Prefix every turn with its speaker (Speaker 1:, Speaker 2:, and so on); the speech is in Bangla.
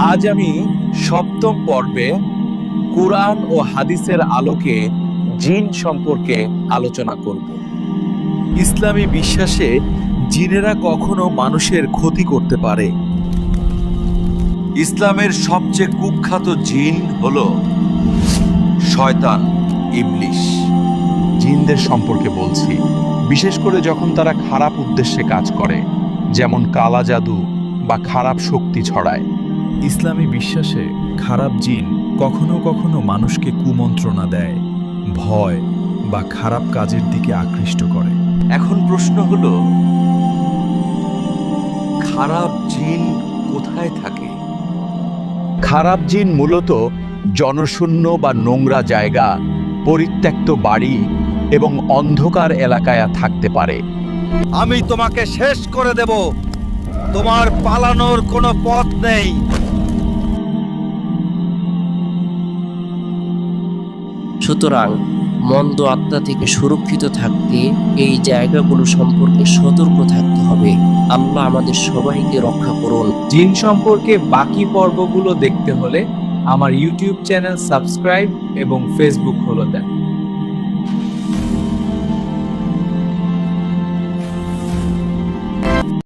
Speaker 1: আজ আমি সপ্তম পর্বে কুরআন ও হাদিসের আলোকে জিন সম্পর্কে আলোচনা করব। ইসলামী বিশ্বাসে জিনেরা কখনো মানুষের ক্ষতি করতে পারে।
Speaker 2: ইসলামের সবচেয়ে কুখ্যাত জিন হলো শয়তান, ইবলিশ।
Speaker 3: জিনদের সম্পর্কে বলছি, বিশেষ করে যখন তারা খারাপ উদ্দেশ্যে কাজ করে, যেমন কালা জাদু বা খারাপ শক্তি ছড়ায়।
Speaker 4: ইসলামী বিশ্বাসে খারাপ জিন কখনো কখনো মানুষকে কুমন্ত্রণা দেয়, ভয় বা খারাপ কাজের দিকে আকৃষ্ট করে।
Speaker 2: এখন প্রশ্ন হলো, খারাপ জিন কোথায় থাকে?
Speaker 3: খারাপ জিন মূলত জনশূন্য বা নোংরা জায়গা, পরিত্যক্ত বাড়ি এবং অন্ধকার এলাকায় থাকতে পারে।
Speaker 2: আমি তোমাকে শেষ করে দেব, তোমার পালানোর কোনো পথ নেই।
Speaker 5: সুতরাং মন্দ আত্মা থেকে সুরক্ষিত থাকতে এই জায়গাগুলো সম্পর্কে সতর্ক থাকতে হবে। আল্লাহ আমাদের সবাইকে রক্ষা করুন।
Speaker 1: জিন সম্পর্কে বাকি পর্বগুলো দেখতে হলে আমার ইউটিউব চ্যানেল সাবস্ক্রাইব এবং ফেসবুক ফলো দেন।